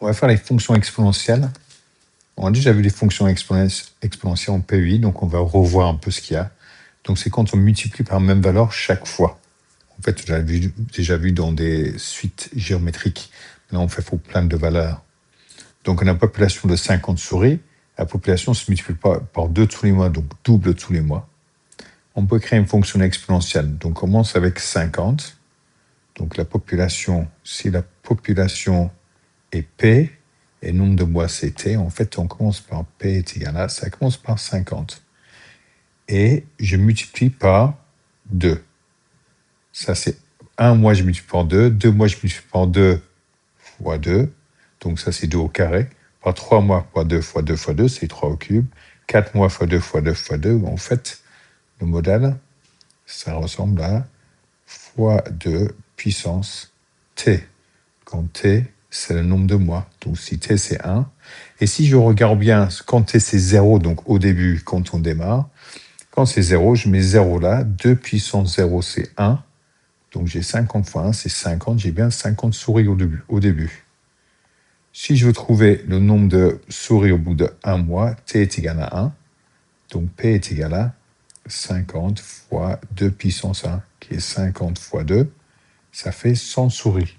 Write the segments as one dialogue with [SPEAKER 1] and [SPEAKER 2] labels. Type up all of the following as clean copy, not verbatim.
[SPEAKER 1] On va faire les fonctions exponentielles. On a déjà vu les fonctions exponentielles en PEI, donc on va revoir un peu ce qu'il y a. Donc c'est quand on multiplie par la même valeur chaque fois. En fait, on l'a déjà vu dans des suites géométriques. Là, on fait pour plein de valeurs. Donc on a une population de 50 souris. La population se multiplie par 2 tous les mois, donc double tous les mois. On peut créer une fonction exponentielle. Donc on commence avec 50. Donc la population, si la population est P, et le nombre de mois c'est T, en fait on commence par P est égal à, ça commence par 50. Et je multiplie par 2. Ça c'est 1 mois je multiplie par 2, 2 mois je multiplie par 2 fois 2, donc ça c'est 2 au carré, par 3 mois fois 2 fois 2 fois 2, c'est 3 au cube, 4 mois fois 2 fois 2 fois 2, en fait le modèle, ça ressemble à fois 2 puissance T, quand T c'est le nombre de mois, donc si T c'est 1, et si je regarde bien, quand T c'est 0, donc au début, quand on démarre, quand c'est 0, je mets 0 là, 2 puissance 0 c'est 1, donc j'ai 50 fois 1, c'est 50, j'ai bien 50 souris au début. Si je veux trouver le nombre de souris au bout de 1 mois, T est égal à 1, donc P est égal à 50 fois 2 puissance 1, qui est 50 fois 2, ça fait 100 souris.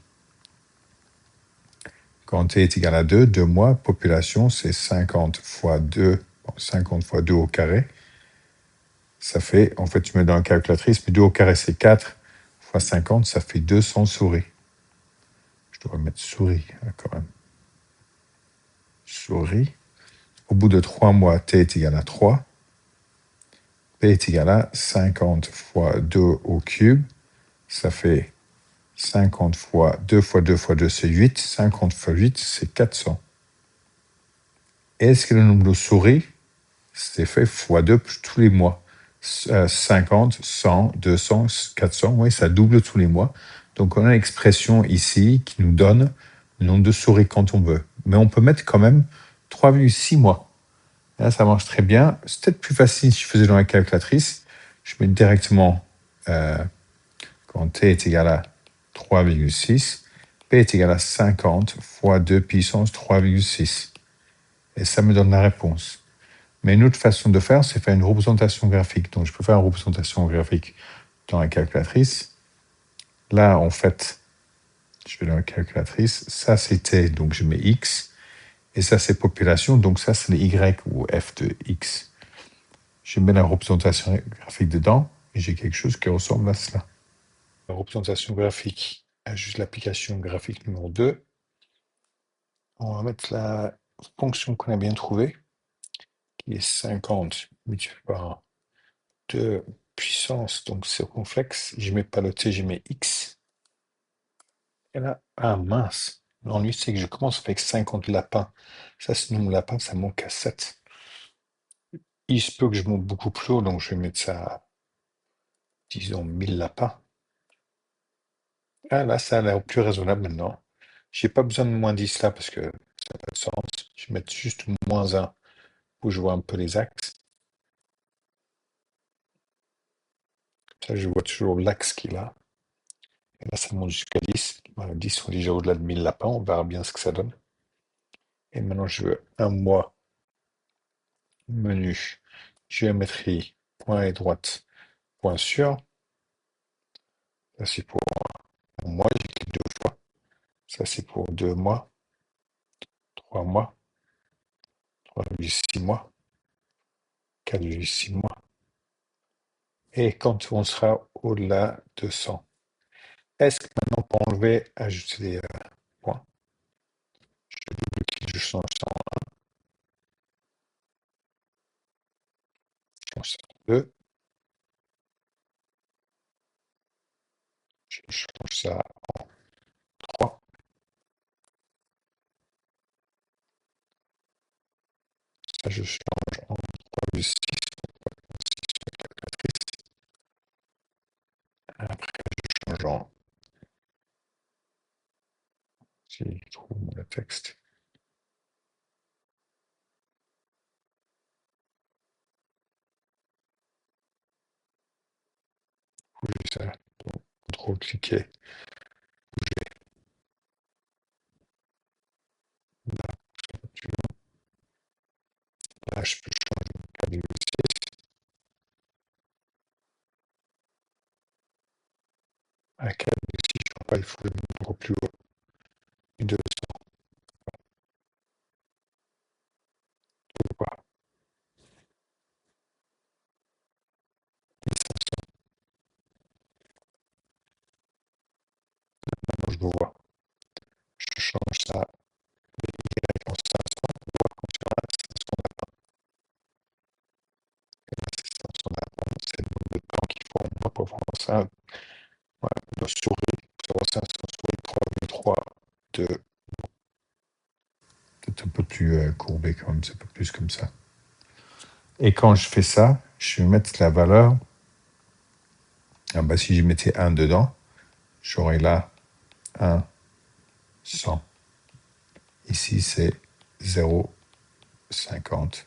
[SPEAKER 1] Quand T est égal à 2, 2 mois, population, c'est 50 fois 2, 50 fois 2 au carré. Ça fait, en fait, tu mets dans la calculatrice, mais 2 au carré, c'est 4 fois 50, ça fait 200 souris. Je dois mettre souris, quand même. Souris. Au bout de 3 mois, T est égal à 3. P est égal à 50 fois 2 au cube. Ça fait 50 fois 2 fois 2 fois 2, c'est 8. 50 fois 8, c'est 400. Est-ce que le nombre de souris, c'est fait fois 2 tous les mois? 50, 100, 200, 400, oui, ça double tous les mois. Donc on a une expression ici qui nous donne le nombre de souris quand on veut. Mais on peut mettre quand même 3,6 mois. Là, ça marche très bien. C'est peut-être plus facile si je faisais dans la calculatrice. Je mets directement quand T est égal à 3,6, P est égal à 50 fois 2 puissance 3,6. Et ça me donne la réponse. Mais une autre façon de faire, c'est faire une représentation graphique. Donc, je peux faire une représentation graphique dans la calculatrice. Là, en fait, je vais dans la calculatrice. Ça, c'est T, donc je mets X. Et ça, c'est population, donc ça, c'est les Y ou F de X. Je mets la représentation graphique dedans et j'ai quelque chose qui ressemble à cela. La représentation graphique a juste l'application graphique numéro 2. On va mettre la fonction qu'on a bien trouvée, qui est 50 multiplié par 2 puissance, donc circonflexe. Je mets pas le T, je mets X. Et là, ah mince, l'ennui c'est que je commence avec 50 lapins. Ça, sinon mon lapin, ça manque à 7. Il se peut que je monte beaucoup plus haut, donc je vais mettre ça à, disons, 1000 lapins. Ah là, ça a l'air plus raisonnable maintenant. J'ai pas besoin de moins 10 là parce que ça n'a pas de sens. Je vais mettre juste moins 1 pour que je vois un peu les axes. Ça, je vois toujours l'axe qu'il a. Et là, ça monte jusqu'à 10. Voilà, 10 sont déjà au-delà de 1000 lapins. On verra bien ce que ça donne. Et maintenant, je veux un mois, menu, géométrie, point et droite, point sûr. Ça, c'est pour un mois, j'ai cliqué 2 fois. Ça, c'est pour 2 mois, 3 mois, 3,6 mois, 4,6 mois. Et quand on sera au-delà de 100. Est-ce que maintenant, pour enlever, ajouter des points, je double-clique, je change ça en 1, je change ça en 2, je change ça en 3, ça je change en 3,6 sur la calculatrice. Après, je change en, si je trouve le texte, bouger ça, donc, contrôle cliquer, bouger. je peux changer 4,6 à 4,6, je crois pas, il faut le mettre encore plus haut. 200, quoi. 1500, maintenant je le vois. Je change ça, Y en 500, on voit qu'on sera à 500 d'avant. Et là, c'est 500 d'avant, c'est le nombre de temps qu'il faut au moins pour voir ça. Voilà, nos souris, pour savoir ça, souris 3,3 de peut-être un peu plus courbé quand même, c'est un peu plus comme ça. Et quand je fais ça, je vais mettre la valeur. Ah bah, si je mettais 1 dedans, j'aurais là 1, 100. Ici, c'est 0,50.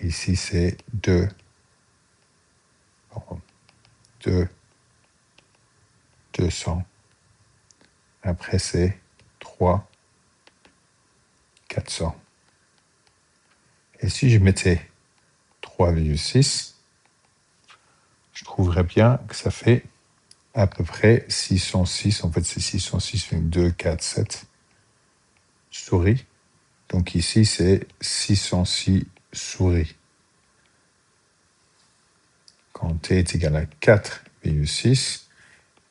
[SPEAKER 1] Ici, c'est 2, 2, 200. Après, c'est 3, 400. Et si je mettais 3,6, je trouverais bien que ça fait à peu près 606. En fait, c'est 606,2, 4, 7 souris. Donc ici, c'est 606 souris. Quand t est égal à 4,6,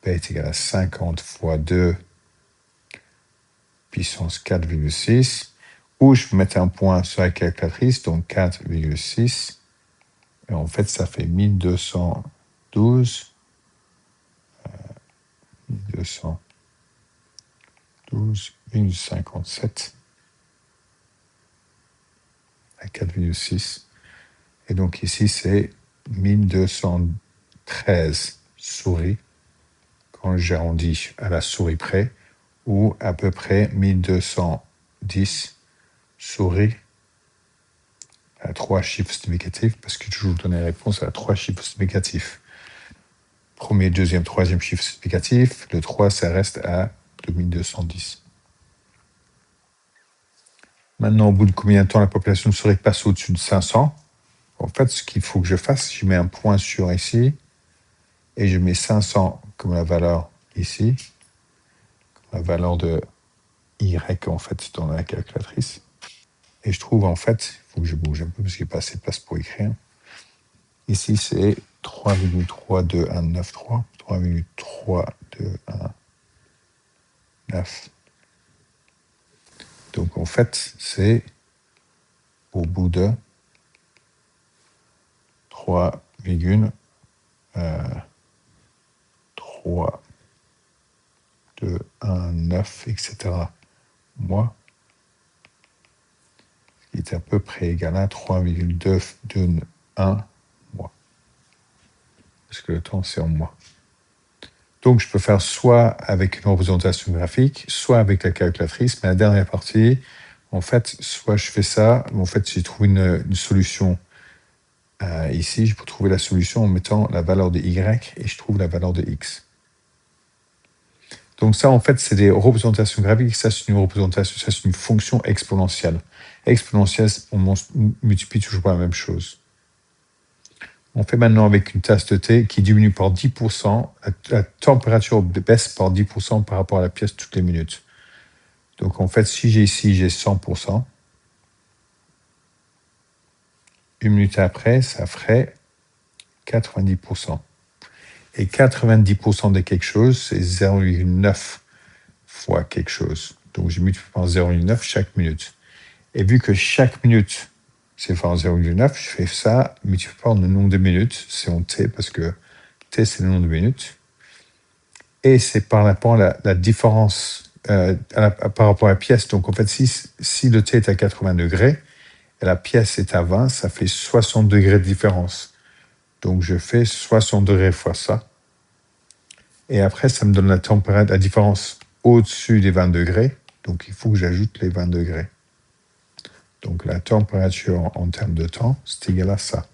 [SPEAKER 1] p est égal à 50 fois 2 puissance 4,6, ou je peux mettre un point sur la calculatrice, donc 4,6, et en fait, ça fait 1212, 1212,57 à 4,6. Et donc ici, c'est 1213 souris, quand j'arrondis à la souris près, ou à peu près 1210 souris à 3 chiffres significatifs, parce que je vous donne la réponse à 3 chiffres significatifs. Premier, deuxième, troisième chiffre significatif. Le 3, ça reste à 2210. Maintenant, au bout de combien de temps la population de souris passe au-dessus de 500? En fait, ce qu'il faut que je fasse, je mets un point sur ici, et je mets 500 comme la valeur ici, la valeur de Y en fait dans la calculatrice. Et je trouve en fait, il faut que je bouge un peu parce qu'il n'y a pas assez de place pour écrire. Ici, c'est 3,32193, 3,32193. Donc en fait, c'est au bout de 3,3219, etc. mois, qui est à peu près égal à 3,221 mois. Parce que le temps, c'est en mois. Donc, je peux faire soit avec une représentation graphique, soit avec la calculatrice. Mais la dernière partie, en fait, soit je fais ça, en fait, j'ai trouvé une solution ici. Je peux trouver la solution en mettant la valeur de Y et je trouve la valeur de X. Donc ça, en fait, c'est des représentations graphiques. Ça, c'est une représentation, ça, c'est une fonction exponentielle. Exponentielle, on multiplie toujours par la même chose. On fait maintenant avec une tasse de thé qui diminue par 10%, la température baisse par 10% par rapport à la pièce toutes les minutes. Donc en fait, si j'ai ici, j'ai 100%, une minute après, ça ferait 90%. Et 90% de quelque chose, c'est 0,9 fois quelque chose. Donc je multiplie par 0,9 chaque minute. Et vu que chaque minute, c'est par 0,9, je fais ça, multiplié par le nombre de minutes, c'est en t, parce que t, c'est le nombre de minutes. Et c'est par rapport à la différence, par rapport à la pièce. Donc, en fait, si le t est à 80 degrés et la pièce est à 20, ça fait 60 degrés de différence. Donc, je fais 60 degrés fois ça. Et après, ça me donne la température, la différence au-dessus des 20 degrés. Donc, il faut que j'ajoute les 20 degrés. Donc, la température en termes de temps, c'est égal à ça.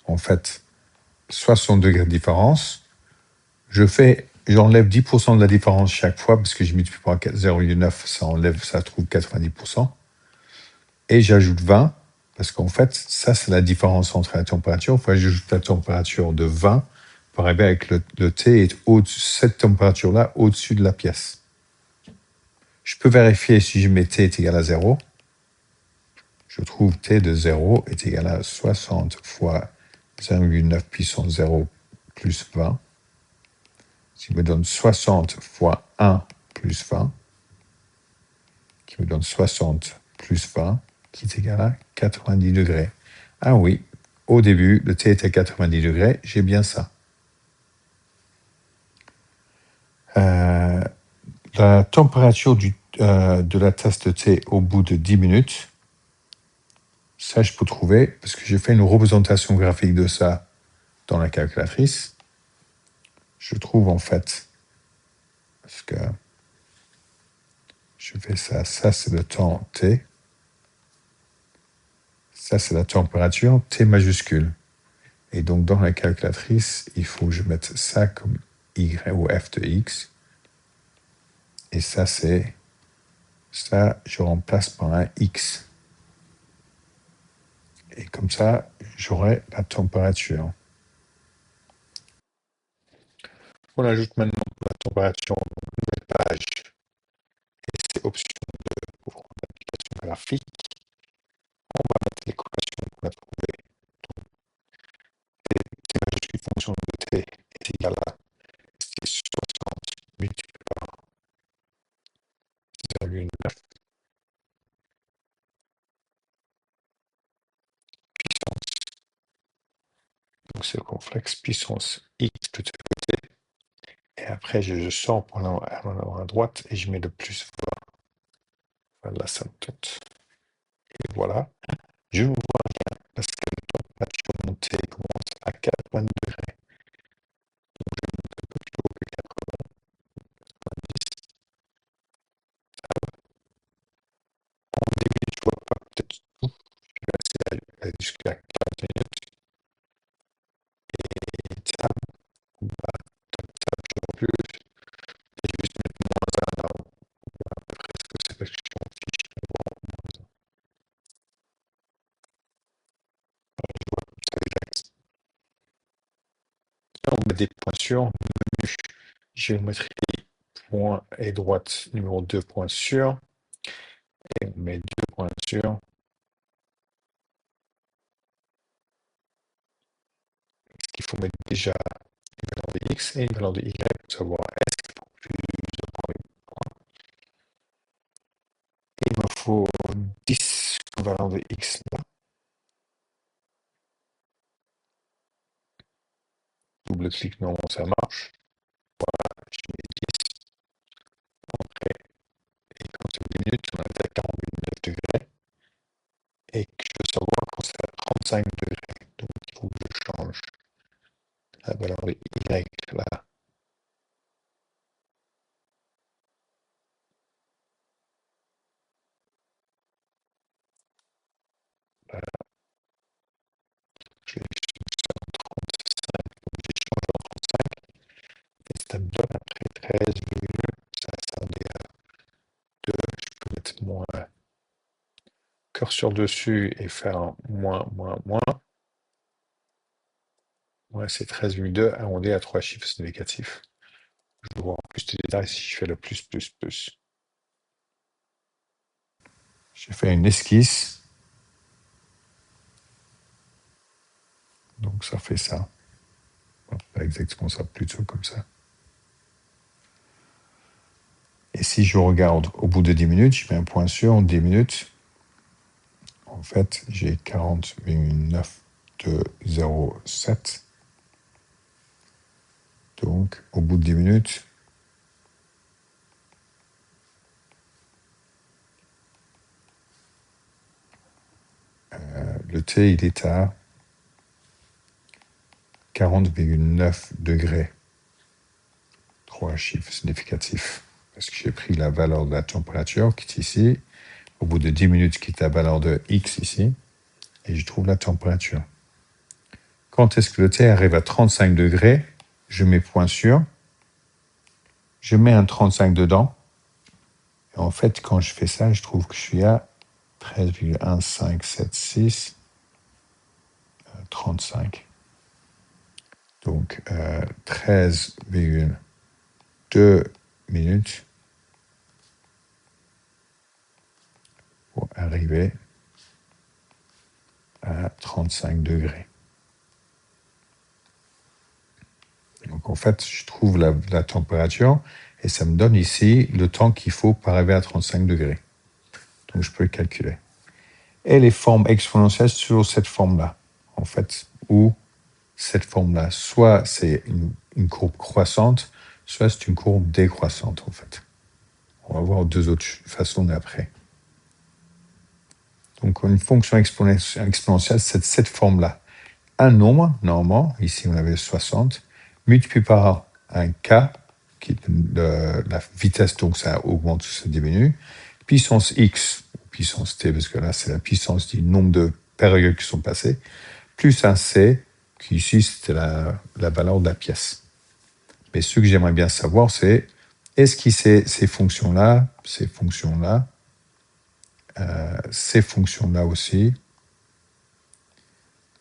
[SPEAKER 1] En fait, 60 degrés de différence. J'enlève 10% de la différence chaque fois parce que je multiplie par 0,9, ça trouve 90%. et j'ajoute 20, parce qu'en fait, ça, c'est la différence entre la température. Il faut ajouter la température de 20 pour arriver avec le thé est cette température-là au-dessus de la pièce. Je peux vérifier si je mets T est égal à 0. Je trouve T de 0 est égal à 60 fois 0,9 puissance 0 plus 20. Ce qui me donne 60 fois 1 plus 20, qui me donne 60 plus 20, qui est égal à 90 degrés. Ah oui, au début, le T était à 90 degrés, j'ai bien ça. La température de la tasse de thé au bout de 10 minutes, ça je peux trouver, parce que j'ai fait une représentation graphique de ça dans la calculatrice. Je trouve en fait, parce que je fais ça, ça c'est le temps T, ça c'est la température T majuscule. Et donc dans la calculatrice, il faut que je mette ça comme Y ou F de X. Et ça c'est, ça je remplace par un X. Et comme ça, j'aurai la température. On ajoute maintenant la température dans une nouvelle page. Et c'est option 2 pour l'application graphique. On va mettre l'équation qu'on a trouvée. Donc, T majuscule fonction de T est égal à 60 multiplié par 0,9 puissance. Donc c'est le complexe puissance X de côté. Et après, je sors pour à droite et je mets le plus 20. Voilà, ça me tente. Et voilà. Je ne vois rien parce que la température montée commence à 80 degrés. Donc je monte un peu plus haut que 80, 90. En début, je ne vois pas peut-être tout. Je vais passer jusqu'à 15 minutes. Et ça, bah, ça je plus. Et je vais juste mettre -1 là. À peu près ce que c'est parce que je suis en fiche. Je vois -1. Je vois comme ça exact. Là, on met des pointures. Menu, géométrie, point et droite, numéro 2, point sûr. Et on met 2 pointures. Ce qu'il faut mettre déjà une valeur de x et une valeur de y pour savoir est-ce qu'il faut plus de points ou pas. Et il me faut 10 comme valeur de x là. Double-clic, non, ça marche. Voilà, je mets 10. Après, et quand c'est 10 minutes, on est à 49 degrés. Et que je veux savoir quand c'est à 35 degrés. Donc il faut que je change la valeur de y là. Voilà, je l'ai mis sur 35, donc j'ai changé en 35. Et ça me donne après 13, ça en est à 2. Je peux mettre moins curseur dessus et faire un moins, moins, moins. Ouais, c'est 13,2 arrondi à 3 chiffres, c'est négatif. Je vais voir en plus de détails si je fais le plus, plus, plus. J'ai fait une esquisse. Donc ça fait ça. Pas exactement ça, plutôt comme ça. Et si je regarde au bout de 10 minutes, je mets un point sur 10 minutes. En fait, j'ai 40,9207. Donc, au bout de 10 minutes, le thé, il est à 40,9 degrés. 3 chiffres significatifs. Parce que j'ai pris la valeur de la température qui est ici, au bout de 10 minutes, qui est la valeur de X ici, et je trouve la température. Quand est-ce que le thé arrive à 35 degrés, je mets point sûr, je mets un 35 dedans, et en fait, quand je fais ça, je trouve que je suis à 13,1576, 35. Donc 13,2 minutes pour arriver à 35 degrés. Donc en fait, je trouve la température et ça me donne ici le temps qu'il faut pour arriver à 35 degrés. Donc je peux le calculer. Et les formes exponentielles sur cette forme-là, en fait, ou cette forme-là, soit c'est une courbe croissante, soit c'est une courbe décroissante, en fait. On va voir deux autres façons après. Donc une fonction exponentielle, c'est cette forme-là. Un nombre, normalement, ici on avait 60, multiplié par un k, qui est la vitesse, donc ça augmente ou ça diminue, puissance x, ou puissance t, parce que là c'est la puissance du nombre de périodes qui sont passées, plus un c, qui ici c'était la valeur de la pièce. Mais ce que j'aimerais bien savoir, c'est est-ce que ces fonctions-là aussi,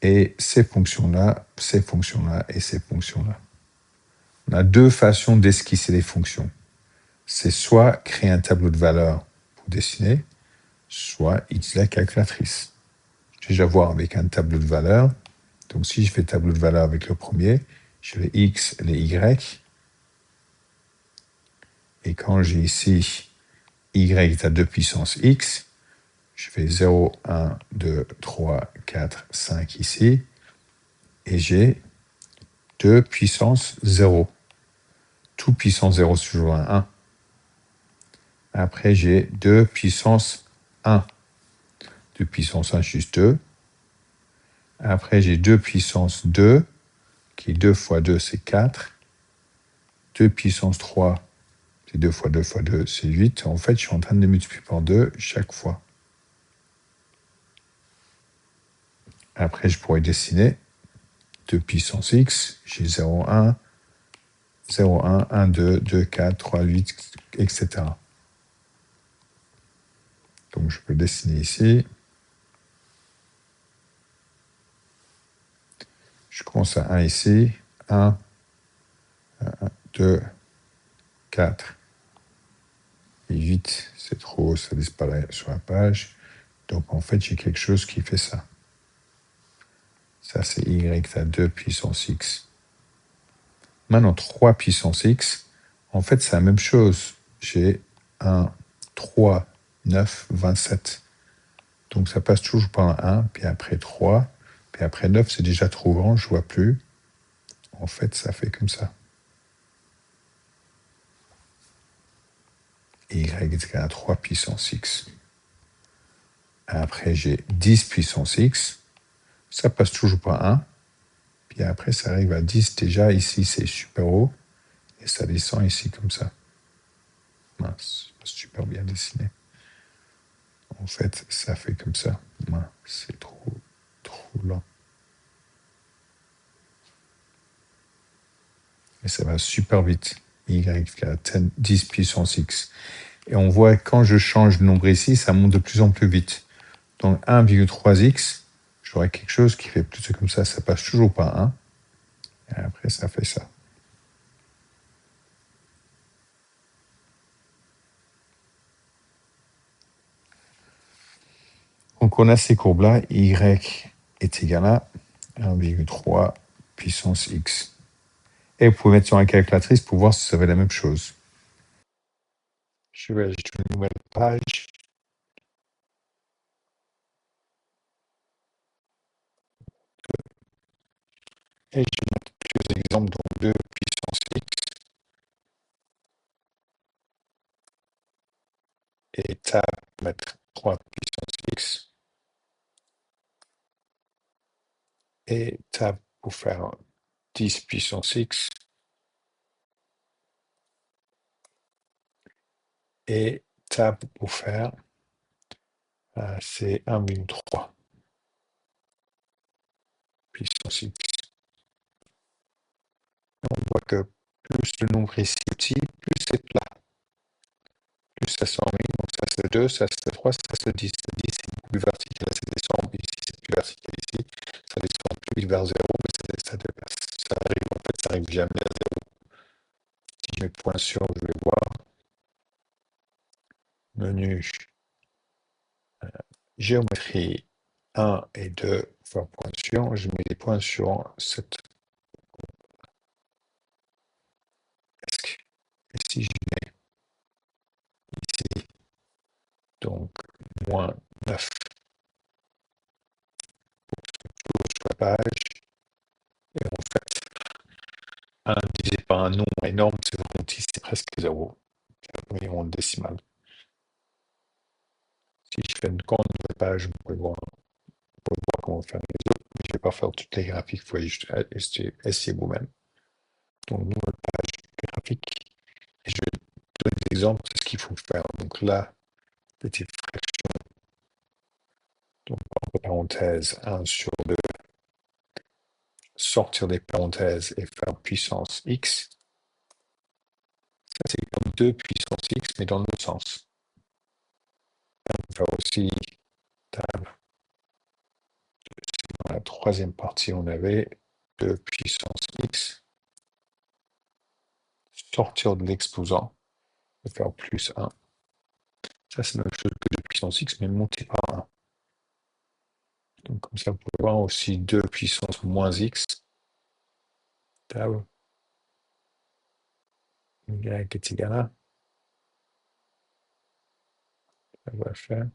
[SPEAKER 1] et ces fonctions-là et ces fonctions-là. On a deux façons d'esquisser les fonctions. C'est soit créer un tableau de valeurs pour dessiner, soit utiliser la calculatrice. Je vais déjà voir avec un tableau de valeurs. Donc si je fais tableau de valeurs avec le premier, j'ai les x et les y. Et quand j'ai ici y est à 2 puissance x, je fais 0, 1, 2, 3, 4, 5 ici. Et j'ai 2 puissance 0. Tout puissance 0, c'est toujours un 1. Après, j'ai 2 puissance 1. 2 puissance 1, juste 2. Après, j'ai 2 puissance 2, qui est 2 fois 2, c'est 4. 2 puissance 3, c'est 2 fois 2 fois 2, c'est 8. En fait, je suis en train de les multiplier par 2 chaque fois. Après, je pourrais dessiner 2 puissance x. J'ai 0, 1, 0, 1, 1, 2, 2, 4, 3, 8, etc. Donc, je peux dessiner ici. Je commence à 1 ici. 1, 2, 4 et 8. C'est trop haut, ça disparaît sur la page. Donc, en fait, j'ai quelque chose qui fait ça. Ça, c'est y à 2 puissance x. Maintenant, 3 puissance x, en fait, c'est la même chose. J'ai 1, 3, 9, 27. Donc, ça passe toujours par un 1, puis après 3, puis après 9, c'est déjà trop grand, je ne vois plus. En fait, ça fait comme ça. Y est égal à 3 puissance x. Après, j'ai 10 puissance x. Ça passe toujours par 1. Puis après, ça arrive à 10. Déjà, ici, c'est super haut. Et ça descend ici comme ça. Mince, super bien dessiné. En fait, ça fait comme ça. Mince, c'est trop lent. Et ça va super vite. Y à 10 puissance x. Et on voit que quand je change le nombre ici, ça monte de plus en plus vite. Donc 1,3x, j'aurai quelque chose qui fait plus comme ça passe toujours par 1. Et après, ça fait ça. Donc on a ces courbes-là, y est égal à 1,3 puissance x. Et vous pouvez mettre sur la calculatrice pour voir si ça fait la même chose. Je vais ajouter une nouvelle page. Et je vais mettre quelques exemples, donc 2 puissance x. Et tab, mettre 3 puissance x. Et tab pour faire 10 puissance x. Et tab pour faire, c'est 1,3 puissance x. On voit que plus le nombre est si petit, plus c'est plat. Plus ça s'enligne, donc ça c'est 2, ça c'est 3, ça c'est 10. 10 c'est plus vertical, ça descend, ici c'est plus vertical, ici ça descend plus vite vers 0, mais ça arrive, en fait, ça arrive jamais à 0. Si je mets point sur, je vais voir, menu, géométrie 1 et 2, faire point sur, je mets les points sur cette casque. Et si je mets ici, donc moins 9 sur la page, et en fait, 1 divisé par un nombre énorme, c'est vraiment petit, c'est presque 0. Oui, en décimal. Si je fais une grande nouvelle page, vous pouvez voir comment faire les autres, mais je ne vais pas faire toutes les graphiques, vous pouvez juste essayer vous-même. Donc, nouvelle page graphique, et je vais donner des exemples de ce qu'il faut faire. Donc là, petite fraction, donc entre parenthèses, 1 sur 2, sortir des parenthèses et faire puissance x. Ça, c'est comme 2 puissance x, mais dans l'autre sens. On peut faire aussi table. Dans la troisième partie, on avait 2 puissance x. Sortir de l'exposant et faire plus 1. Ça, c'est la même chose que 2 puissance x, mais monté par 1. Donc, comme ça, vous pouvez voir aussi 2 puissance moins x. Table. Y est égal à. Ça va faire.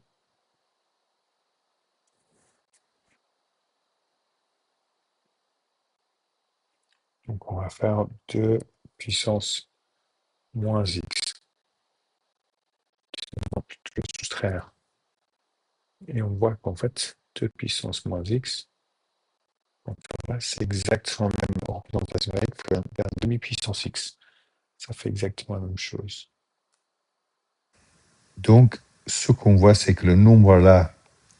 [SPEAKER 1] Donc, on va faire 2 puissance moins x. On va plutôt le soustraire. Et on voit qu'en fait, 2 puissance moins x, c'est exactement la même représentation avec un demi-puissance x. Ça fait exactement la même chose. Donc, ce qu'on voit, c'est que le nombre là,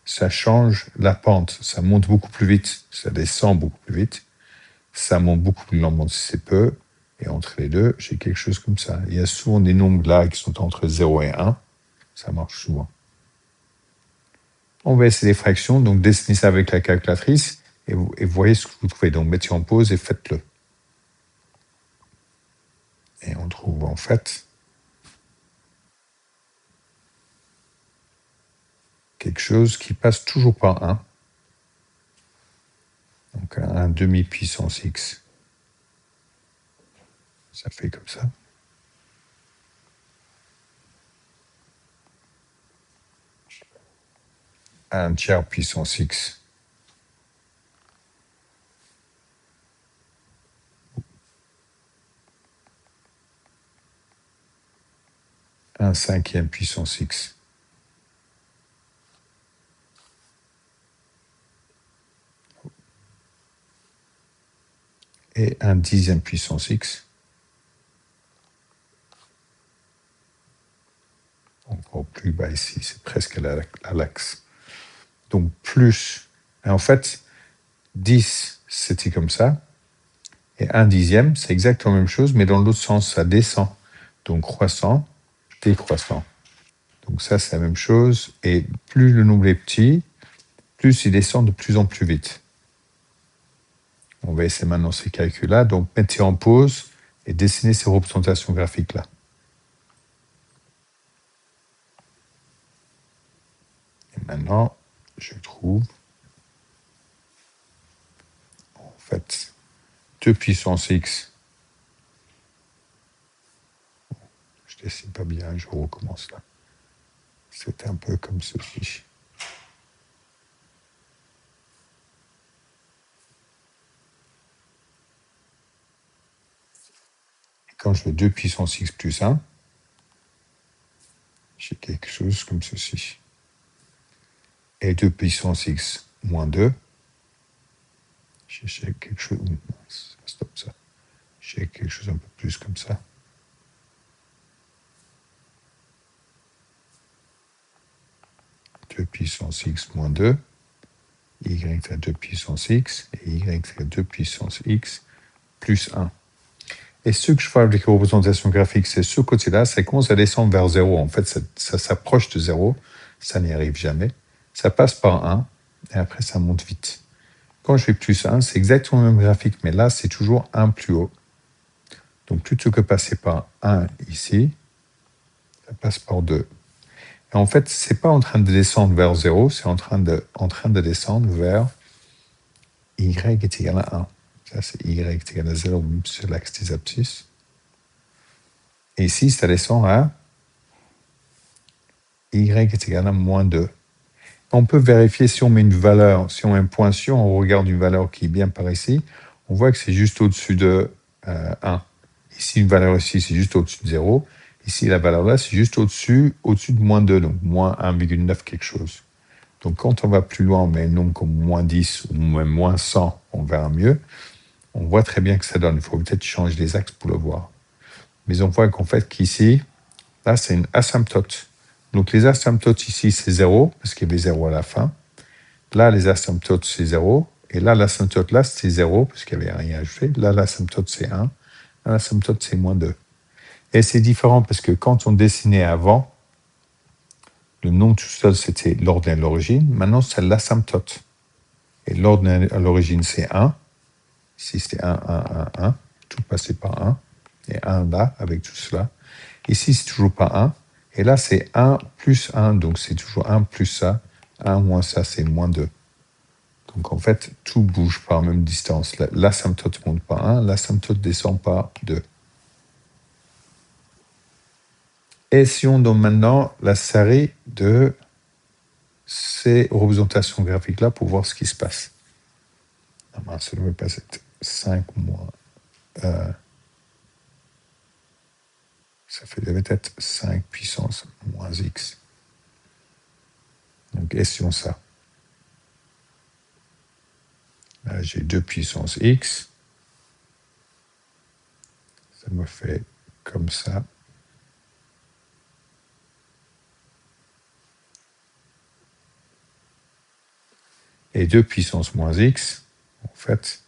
[SPEAKER 1] ça change la pente. Ça monte beaucoup plus vite, ça descend beaucoup plus vite. Ça monte beaucoup plus lentement si c'est peu. Et entre les deux, j'ai quelque chose comme ça. Il y a souvent des nombres là qui sont entre 0 et 1. Ça marche souvent. On va essayer des fractions. Donc, dessinez ça avec la calculatrice et voyez ce que vous trouvez. Donc, mettez en pause et faites-le. Et on trouve en fait quelque chose qui passe toujours par 1. Donc, un demi-puissance x. Ça fait comme ça. Un tiers puissance x. Un cinquième puissance x. Et un dixième puissance x. Encore plus bas ici, c'est presque à l'axe. Donc plus, et en fait, 10, c'était comme ça. Et un dixième, c'est exactement la même chose, mais dans l'autre sens, ça descend. Donc croissant, décroissant. Donc ça, c'est la même chose. Et plus le nombre est petit, plus il descend de plus en plus vite. On va essayer maintenant ces calculs-là. Donc mettez en pause et dessinez ces représentations graphiques-là. Et maintenant, je trouve, en fait, 2 puissance x. Je dessine pas bien, je recommence là. C'est un peu comme ceci. Et quand je fais 2 puissance x plus 1, j'ai quelque chose comme ceci. Et 2 puissance x moins 2, j'ai quelque chose. Stop ça. J'ai quelque chose un peu plus comme ça. Puissance x moins 2, y fait 2 puissance x, et y fait 2 puissance x plus 1. Et ce que je fais avec les représentations graphiques, c'est ce côté-là, ça commence à descendre vers 0. En fait, ça s'approche de 0, ça n'y arrive jamais. ça passe par 1, et après ça monte vite. Quand je fais plus 1, c'est exactement le même graphique, mais là, c'est toujours 1 plus haut. Donc, plutôt que passer par 1 ici, ça passe par 2. Et en fait, ce n'est pas en train de descendre vers 0, c'est en train de descendre vers y est égal à 1. Ça, c'est y est égal à 0 sur l'axe des abscisses. Et ici, ça descend à y est égal à moins 2. On peut vérifier si on met une valeur, si on met un point sur, on regarde une valeur qui est bien par ici, on voit que c'est juste au-dessus de 1. Ici, une valeur ici, c'est juste au-dessus de 0. Ici, la valeur là, c'est juste au-dessus de moins 2, donc moins 1,9 quelque chose. Donc, quand on va plus loin, on met un nombre comme moins 10 ou même moins 100, on verra mieux. On voit très bien que ça donne. Il faut peut-être changer les axes pour le voir. Mais on voit qu'en fait, qu'ici, là, c'est une asymptote. Donc, les asymptotes ici, c'est 0, parce qu'il y avait 0 à la fin. Là, les asymptotes, c'est 0. Et là, l'asymptote, là, c'est 0, parce qu'il n'y avait rien ajouté. Là, l'asymptote, c'est 1. Là, l'asymptote, c'est moins 2. Et c'est différent, parce que quand on dessinait avant, le nom tout seul, c'était l'ordre à l'origine. Maintenant, c'est l'asymptote. Et l'ordre à l'origine, c'est 1. Ici, c'était 1, 1, 1, 1. Tout passé par 1. Et 1 là, avec tout cela. Ici, c'est toujours pas 1. Et là, c'est 1 plus 1. Donc, c'est toujours 1 plus ça. 1 moins ça, c'est moins 2. Donc, en fait, tout bouge par la même distance. L'asymptote monte par 1. L'asymptote descend par 2. Essayons donc maintenant la série de ces représentations graphiques-là pour voir ce qui se passe. Ça ne devrait pas être 5 moins... ça devait être 5 puissance moins x. Donc, essayons ça. Là, j'ai 2 puissance x. Ça me fait comme ça. Et 2 puissance moins x, en fait,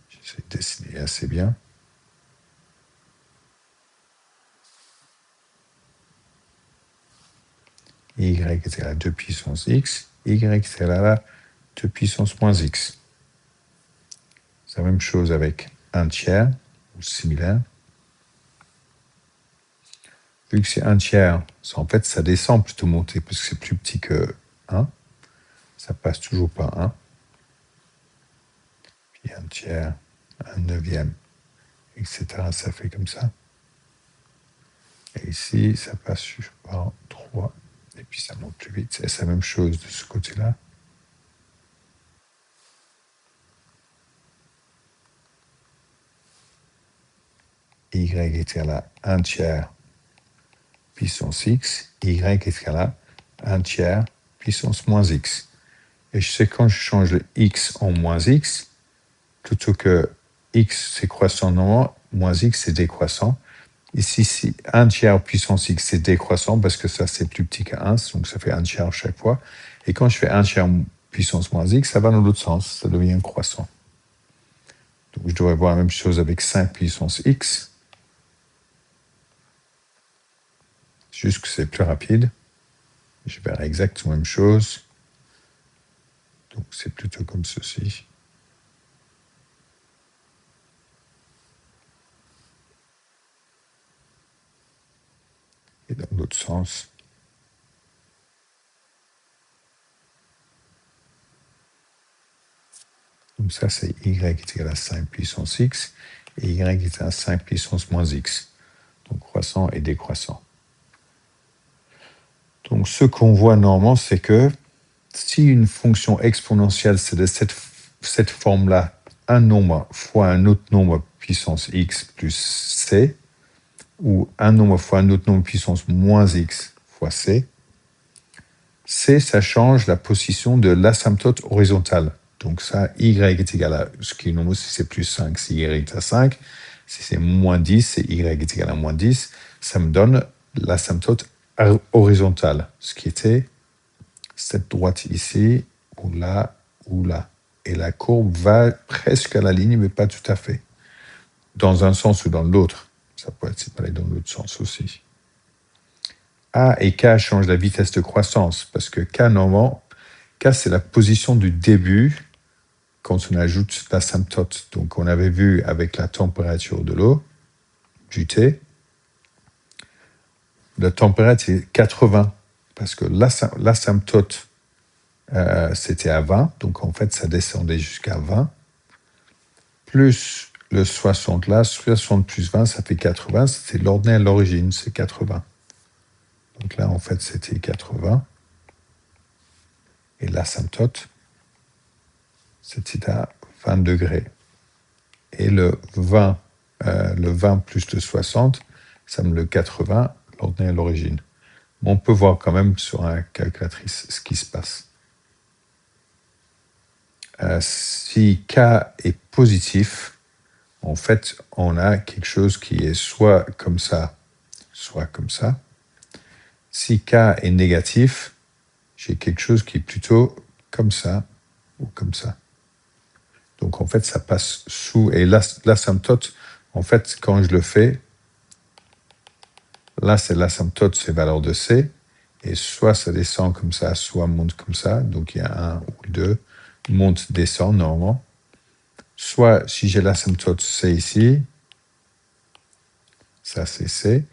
[SPEAKER 1] j'essaie de dessiner assez bien. Y est égal à 2 puissance x, y est égal à 2 puissance moins x. C'est la même chose avec 1 tiers, ou similaire. Vu que c'est 1 tiers, en fait, ça descend plutôt monter, parce que c'est plus petit que 1. Ça passe toujours par 1. Puis 1 tiers, 1 neuvième, etc. Ça fait comme ça. Et ici, ça passe par 3. Et puis ça monte plus vite. C'est la même chose de ce côté-là. Y est égal à 1 tiers puissance x. Y est égal à 1 tiers puissance moins x. Et je sais quand je change le x en moins x, plutôt que x c'est croissant normalement, moins x c'est décroissant. Ici, si 1 tiers puissance x c'est décroissant parce que ça c'est plus petit que 1, donc ça fait 1 tiers chaque fois. Et quand je fais 1 tiers puissance moins x, ça va dans l'autre sens, ça devient croissant. Donc je devrais voir la même chose avec 5 puissance x. Juste que c'est plus rapide. Je verrai exactement la même chose. Donc c'est plutôt comme ceci. Et dans l'autre sens. Donc ça, c'est y est égal à 5 puissance x, et y est égal à 5 puissance moins x. Donc croissant et décroissant. Donc ce qu'on voit normalement, c'est que si une fonction exponentielle, c'est de cette forme-là, un nombre fois un autre nombre puissance x plus c, ou un nombre fois un autre nombre puissance moins x fois c, c, ça change la position de l'asymptote horizontale. Donc ça, y est égal à, ce qui est normal, si c'est plus 5, c'est y est à 5. Si c'est moins 10, c'est y est égal à moins 10. Ça me donne l'asymptote horizontale, ce qui était cette droite ici, ou là, ou là. Et la courbe va presque à la ligne, mais pas tout à fait. Dans un sens ou dans l'autre. Ça peut être séparé dans l'autre sens aussi. A et K changent la vitesse de croissance, parce que K, normalement, K, c'est la position du début quand on ajoute l'asymptote. Donc, on avait vu avec la température de l'eau, du thé, la température est 80, parce que l'asymptote, c'était à 20, donc en fait, ça descendait jusqu'à 20, plus le 60 là, 60 plus 20, ça fait 80, c'était l'ordonnée à l'origine, c'est 80. Donc là, en fait, c'était 80. Et l'asymptote, c'était à 20 degrés. Et le 20 plus le 60, ça me le 80, l'ordonnée à l'origine. Mais on peut voir quand même sur un calculatrice ce qui se passe. Si K est positif, en fait, on a quelque chose qui est soit comme ça, soit comme ça. Si K est négatif, j'ai quelque chose qui est plutôt comme ça ou comme ça. Donc, en fait, ça passe sous. Et l'asymptote, en fait, quand je le fais, là, c'est l'asymptote, c'est valeur de C. Et soit ça descend comme ça, soit monte comme ça. Donc, il y a un ou deux. Monte, descend, normalement. Soit, si j'ai l'asymptote C ici, ça, c'est C.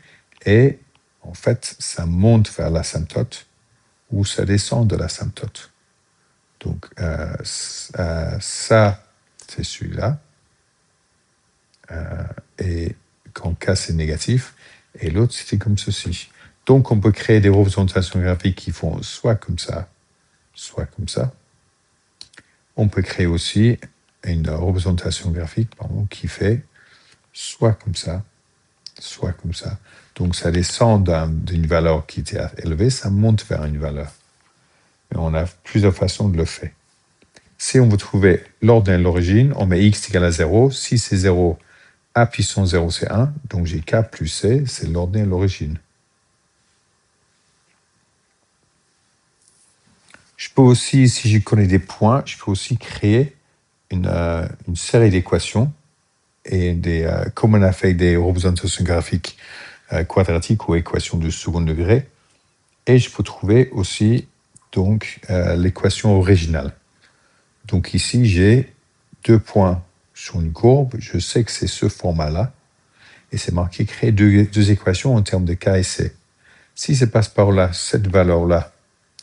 [SPEAKER 1] Et, en fait, ça monte vers l'asymptote ou ça descend de l'asymptote. Donc, ça, c'est celui-là. Et quand K, c'est négatif. Et l'autre, c'était comme ceci. Donc, on peut créer des représentations graphiques qui font soit comme ça, soit comme ça. On peut créer aussi une représentation graphique qui fait soit comme ça, soit comme ça. Donc, ça descend d'une valeur qui était élevée, ça monte vers une valeur. Et on a plusieurs façons de le faire. Si on veut trouver l'ordonnée de l'origine, on met x égale à 0. Si c'est 0, a puissance 0, c'est 1. Donc, j'ai k plus c, c'est l'ordonnée de l'origine. Je peux aussi, si je connais des points, je peux aussi créer une série d'équations et comme on a fait des représentations graphiques quadratiques ou équations de second degré. Et je peux trouver aussi donc l'équation originale. Donc ici, j'ai 2 points sur une courbe. Je sais que c'est ce format-là. Et c'est marqué créer deux équations en termes de K et C. Si ça passe par là, cette valeur-là,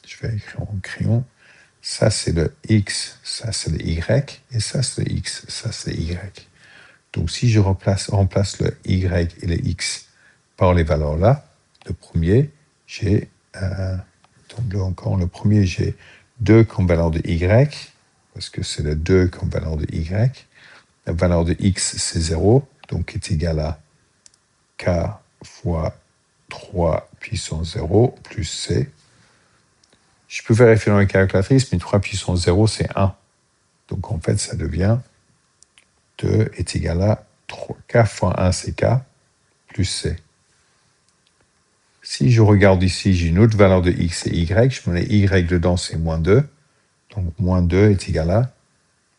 [SPEAKER 1] je vais écrire en crayon. Ça, c'est le X, ça, c'est le Y, et ça, c'est le X, ça, c'est Y. Donc, si je remplace le Y et le X par les valeurs là, le premier, j'ai, donc là encore, le premier, j'ai 2 comme valeur de Y, parce que c'est le 2 comme valeur de Y. La valeur de X, c'est 0, donc est égal à K fois 3 puissance 0 plus C. Je peux vérifier dans la calculatrice, mais 3 puissance 0, c'est 1. Donc, en fait, ça devient 2 est égal à 3. K fois 1, c'est K, plus C. Si je regarde ici, j'ai une autre valeur de X et Y. Je mets Y dedans, c'est moins 2. Donc, moins 2 est égal à...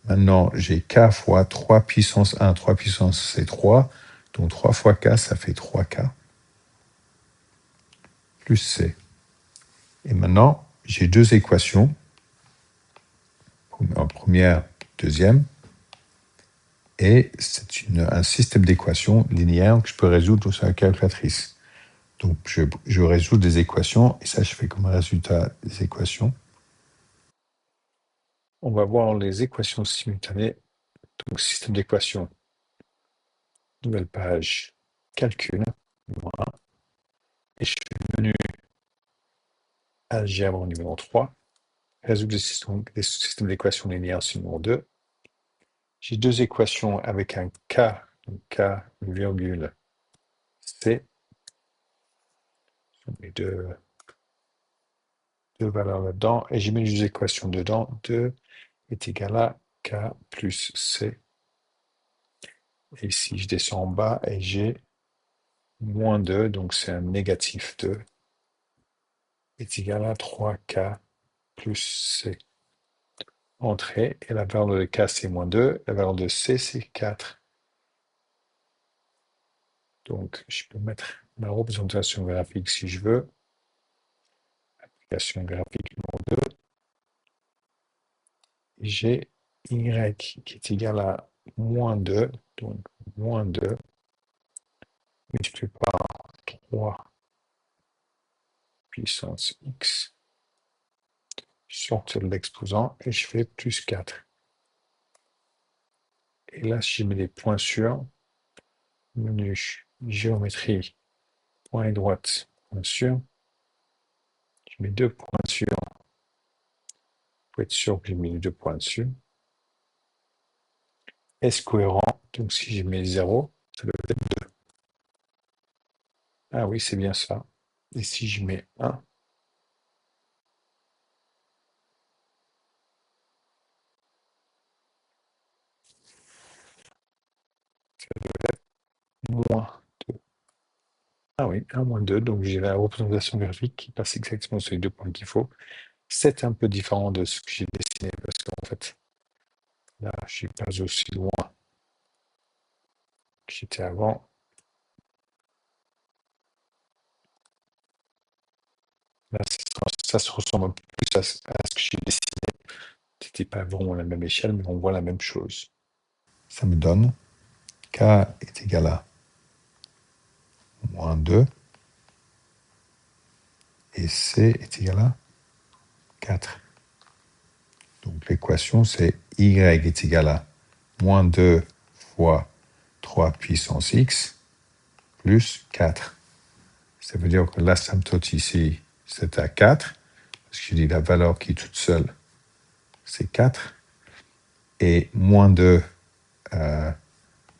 [SPEAKER 1] Maintenant, j'ai K fois 3 puissance 1. 3 puissance, c'est 3. Donc, 3 fois K, ça fait 3K. Plus C. Et maintenant, j'ai deux équations. Première, deuxième. Et c'est un système d'équations linéaires que je peux résoudre sur la calculatrice. Donc, je résous des équations, et ça, je fais comme résultat des équations. On va voir les équations simultanées. Donc, système d'équations, nouvelle page, calcul, numéro 1. Et je fais menu algèbre numéro 3. Résoudre des systèmes d'équations linéaires numéro 2. J'ai deux équations avec un K, virgule C. Les deux valeurs là-dedans. Et j'ai mis deux équations dedans. 2 est égal à K plus C. Et ici, je descends en bas et j'ai moins 2, donc c'est un négatif 2, est égal à 3K plus C. Entrée, et la valeur de K, c'est moins 2, la valeur de C, c'est 4. Donc, je peux mettre ma représentation graphique si je veux. Application graphique numéro 2. j'ai y qui est égal à moins 2, donc moins 2 multiplié par 3 puissance x, sortir de l'exposant, et je fais plus 4. Et là, si je mets des points sur, menu, géométrie, point et droite, point sur, je mets 2 points sur, pour être sûr que j'ai mis les 2 points dessus. Est-ce cohérent? Donc si je mets 0, ça doit être 2. Ah oui, c'est bien ça. Et si je mets 1, moins 2. Ah oui, 1 moins 2, donc j'ai la représentation graphique qui passe exactement sur les 2 points qu'il faut. C'est un peu différent de ce que j'ai dessiné parce qu'en fait, là, je suis pas aussi loin que j'étais avant. Là, ça se ressemble un peu plus à ce que j'ai dessiné. C'était pas vraiment la même échelle, mais on voit la même chose. Ça me donne k est égal à moins 2 et c est égal à 4. Donc l'équation, c'est y est égal à moins 2 fois 3 puissance x plus 4. Ça veut dire que l'asymptote ici, c'est à 4, parce que je dis la valeur qui est toute seule, c'est 4. Et moins 2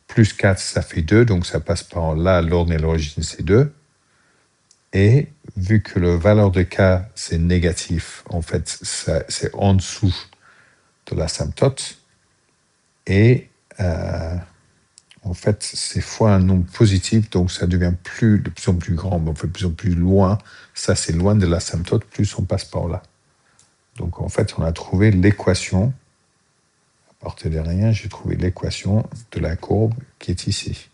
[SPEAKER 1] plus 4, ça fait 2, donc ça passe par là, l'ordre et l'origine, c'est 2. Et vu que la valeur de k, c'est négatif, en fait, c'est en dessous de l'asymptote. Et en fait, c'est fois un nombre positif, donc ça devient de plus en plus grand, mais on fait de plus en plus loin. Ça, c'est loin de l'asymptote, plus on passe par là. Donc en fait, on a trouvé l'équation. À partir de rien, j'ai trouvé l'équation de la courbe qui est ici.